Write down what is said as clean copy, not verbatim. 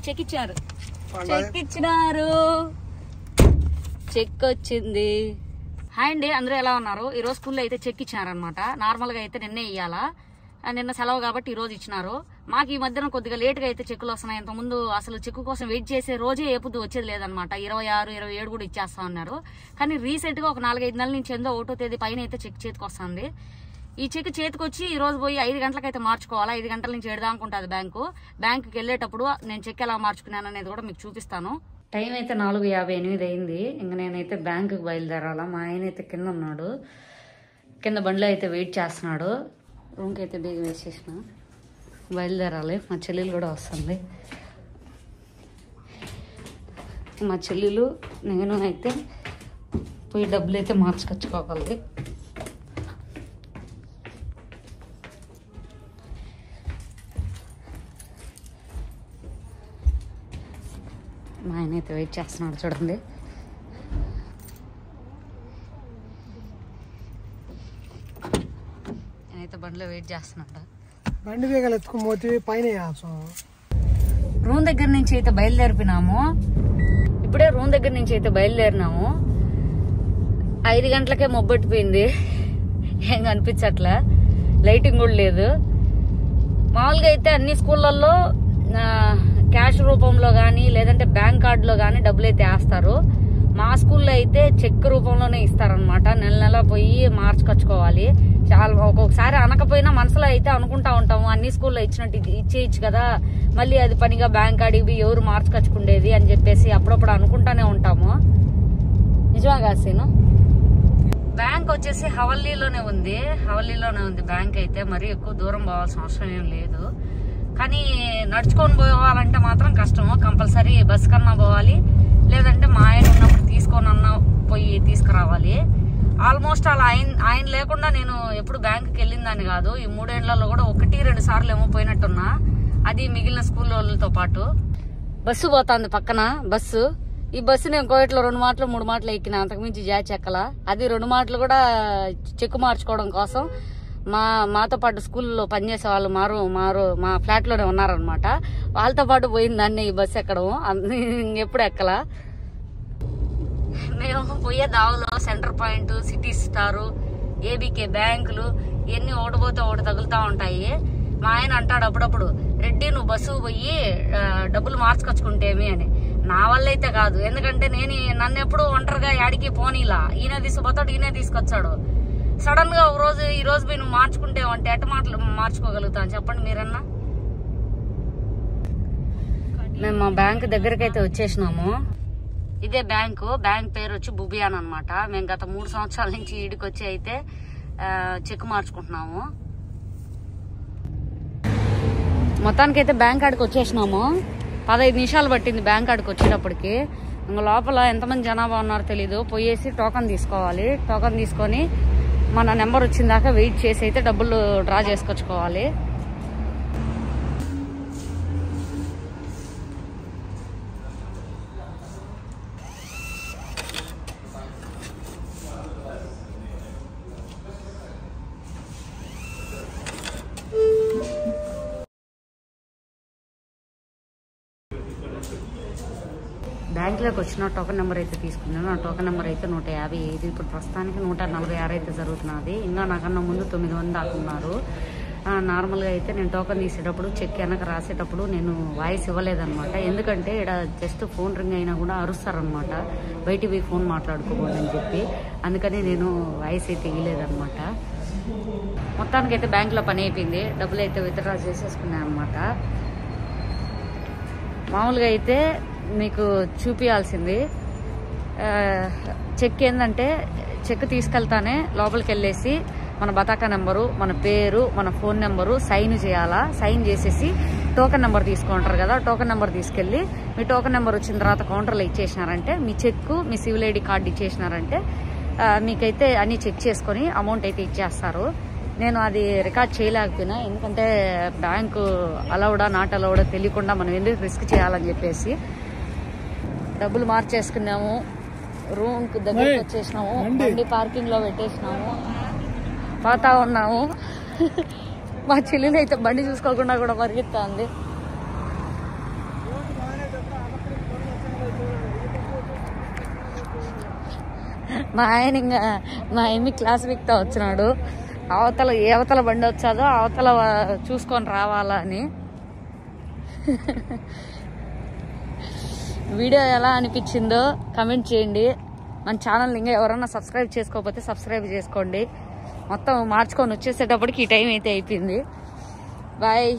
Check ఇచ్చారు, check ఇచ్చినారు, check వచ్చింది. హాయ్ అండి, అందరూ ఎలా ఉన్నారు? ఈ రోజు స్కూల్లో అయితే చెక్ ఇచ్చారనమాట. నార్మల్ గా అయితే నిన్నే ఇయ్యాలా, నిన్న సెలవు కాబట్టి ఈ రోజు ఇచ్చినారు. మాకు ఈ మధ్యన కొద్దిగా లేట్ గా అయితే చెక్కులు వస్తున్నాయి. ఇంతకుముందు అసలు చెక్కు కోసం వెయిట్ చేసే రోజే ఎప్పుడు వచ్చేది లేదనమాట. 26, 27 కూడా ఇచ్చేస్తా ఉన్నారు. కానీ రీసెంట్ గా ఒక 4-5 నెలల నుంచి ఏందో 1వ తేదీ పైన అయితే చెక్ చేతికి వస్తుంది. ఈ చెక్ చేతికి వచ్చి ఈ రోజు పోయి 5 గంటలకైతే మార్చుకోవాలా. 5 గంటల నుంచి 7 దాకా ఉంటుంది బ్యాంకుకి వెళ్ళేటప్పుడు నేను చెక్ ఎలా మార్చుకున్నాను అనేది కూడా మీకు చూపిస్తాను. టైం అయితే 4:58 అయింది. ఇంకా నేనైతే బ్యాంకుకి బయలుదేరాలా. మా ఆయన అయితే కింద ఉన్నాడు, కింద బండిలో అయితే వెయిట్ చేస్తున్నాడు. రూమ్కి అయితే బేగ వేసేసిన, బయలుదేరాలి. మా చెల్లెలు కూడా వస్తుంది. మా చెల్లెలు నేను అయితే పోయి డబ్బులు అయితే మార్చుకొచ్చుకోగలది. మా ఆయన అయితే వెయిట్ చేస్తున్నాడు చూడండి. నేనైతే బండిలో వెయిట్ చేస్తున్నాడు. బండి వేగలు ఎత్తుకుపోతే పైన రూమ్ దగ్గర నుంచి అయితే బయలుదేరిపోయినాము. ఇప్పుడే రూమ్ దగ్గర నుంచి అయితే బయలుదేరినాము. 5 గంటలకే మొబ్బెట్టిపోయింది, ఏం కనిపించట్లే, లైటింగ్ కూడా లేదు. మామూలుగా అయితే అన్ని స్కూళ్ళల్లో క్యాష్ రూపంలో కానీ లేదంటే బ్యాంక్ కార్డులో కానీ డబ్బులు అయితే వేస్తారు. మా స్కూల్లో అయితే చెక్ రూపంలోనే ఇస్తారనమాట. నెల పోయి మార్చుకొచ్చుకోవాలి. చాలా ఒక్కొక్కసారి అనకపోయినా మనసులో అయితే అనుకుంటా ఉంటాము, అన్ని స్కూల్లో ఇచ్చినట్టు ఇచ్చేయచ్చు కదా, మళ్ళీ అది పనిగా బ్యాంక్ కాడికి ఎవరు మార్చుకొచ్చుకుండేది అని చెప్పేసి అప్పుడప్పుడు అనుకుంటానే ఉంటాము. నిజమా కాసీను? బ్యాంక్ వచ్చేసి హవల్లీలోనే ఉంది బ్యాంక్ అయితే. మరీ ఎక్కువ దూరం పోవాల్సిన అవసరం ఏం లేదు. కానీ నడుచుకొని పోవాలంటే మాత్రం కష్టము. కంపల్సరీ బస్ కన్నా పోవాలి, లేదంటే మా ఆయన ఉన్నప్పుడు తీసుకొని అన్నా పోయి తీసుకురావాలి. ఆల్మోస్ట్ అలా ఆయన లేకుండా నేను ఎప్పుడు బ్యాంకుకి వెళ్ళిందని కాదు. ఈ 3 ఏళ్లలో కూడా 1-2 సార్లు ఏమో పోయినట్టున్నా, అది మిగిలిన స్కూల్ వాళ్ళతో పాటు. బస్సు పోతుంది పక్కన బస్సు. ఈ బస్సు నేను కోయట్లో 2 మాటలు 3 మాటలు ఎక్కిన, అంతకుమించి జాచి ఎక్కల. అది 2 మాటలు కూడా చెక్కు మార్చుకోవడం కోసం. మాతో పాటు స్కూల్లో పనిచేసే వాళ్ళు మా ఫ్లాట్ లోనే ఉన్నారనమాట. వాళ్ళతో పాటు పోయిందాన్ని ఈ బస్సు ఎక్కడం, ఎప్పుడు ఎక్కల. మేము పోయే దావులో సెంటర్ పాయింట్, సిటీ స్టారు, ఏబీకే బ్యాంకులు ఇవన్నీ ఒకటి పోతే ఒకటి తగులుతా ఉంటాయి. మా ఆయన అంటాడు అప్పుడప్పుడు, రెడ్డి నువ్వు బస్సు పోయి డబ్బులు మార్చుకొచ్చుకుంటేమి అని. నా వల్ల అయితే కాదు, ఎందుకంటే నన్ను ఎప్పుడు ఒంటరిగా యాడికి పోనీలా. ఈయన తీసుకుపోతాడు, ఈయనే తీసుకొచ్చాడు. సడన్ గా ఈ రోజు పోయి నువ్వు మార్చుకుంటే అంటే ఎట్ట మాటలు మార్చుకోగలుగుతాను చెప్పండి మీరన్నా. మేము మా బ్యాంక్ దగ్గరికి అయితే వచ్చేసినాము. ఇదే బ్యాంక్ పేరు వచ్చి బుబియాన్ అనమాట. మేము గత 3 సంవత్సరాల నుంచి ఈడికి వచ్చి అయితే చెక్ మార్చుకుంటున్నాము. మొత్తానికి అయితే బ్యాంక్ కాడికి వచ్చేసినాము. 15 నిమిషాలు పట్టింది బ్యాంక్ కాడికి వచ్చేటప్పటికి. ఇంకా లోపల ఎంతమంది జనాభా ఉన్నారో తెలీదు. పోయేసి టోకన్ తీసుకోవాలి. టోకన్ తీసుకొని మన నెంబర్ వచ్చిన దాకా వెయిట్ చేసి అయితే డబ్బులు డ్రా చేసుకొచ్చుకోవాలి. బ్యాంకులోకి వచ్చిన టోకన్ నెంబర్ అయితే తీసుకున్నాను. ఆ టోకన్ నెంబర్ అయితే 155. ఇప్పుడు ప్రస్తుతానికి 146 అయితే జరుగుతున్నది. ఇంకా నాకన్నా ముందు 9 మంది దాకా ఉన్నారు. నార్మల్గా అయితే నేను టోకన్ తీసేటప్పుడు చెక్ వెనక రాసేటప్పుడు నేను వాయిస్ ఇవ్వలేదన్నమాట. ఎందుకంటే ఇక్కడ జస్ట్ ఫోన్ రింగ్ అయినా కూడా అరుస్తారనమాట, బయటికి పోయి ఫోన్ మాట్లాడుకోకూడదు అని చెప్పి. అందుకని నేను వాయిస్ అయితే ఇవ్వలేదన్నమాట. మొత్తానికి అయితే బ్యాంకులో పని అయిపోయింది. డబ్బులు అయితే విత్డ్రా చేసేసుకున్నాను అనమాట. మామూలుగా అయితే మీకు చూపించాల్సింది చెక్ ఏంటంటే, చెక్ తీసుకెళ్తానే లోపలికి వెళ్ళేసి మన బతాకా నెంబరు, మన పేరు, మన ఫోన్ నెంబరు సైన్ చేయాలా. సైన్ చేసేసి టోకెన్ నెంబర్ తీసుకుంటారు కదా, టోకెన్ నెంబర్ తీసుకెళ్ళి మీ టోకెన్ నెంబర్ వచ్చిన తర్వాత కౌంటర్లో ఇచ్చేసినారంటే, మీ చెక్కు, మీ సివిల్ ఐడి కార్డు ఇచ్చేసినారంటే మీకైతే అన్ని చెక్ చేసుకొని అమౌంట్ అయితే ఇచ్చేస్తారు. నేను అది రికార్డ్ చేయలేకపోయినా, ఎందుకంటే బ్యాంకు అలౌడా నాట్ అలౌడా తెలియకుండా మనం ఎందుకు రిస్క్ చేయాలని చెప్పేసి. డబ్బులు మార్చేసుకున్నాము, రూమ్ దగ్గరికి వచ్చేసినాము, బండి పార్కింగ్ లో పెట్టేసినాము, పోతా ఉన్నాము. మా చెల్లెలు అయితే బండి చూసుకోకుండా కూడా పరిగెత్తా ఉంది. మా ఆయన ఇంకా మా ఏమి క్లాస్ వీక్తో వచ్చినాడు. అవతల బండి వచ్చాదో అవతల చూసుకొని రావాలా అని. వీడియో ఎలా అనిపించిందో కమెంట్ చేయండి. మన ఛానల్ ఇంకా ఎవరైనా సబ్స్క్రైబ్ చేసుకోకపోతే సబ్స్క్రైబ్ చేసుకోండి. మొత్తం మార్చుకొని వచ్చేసేటప్పటికి ఈ టైం అయితే అయిపోయింది. బాయ్.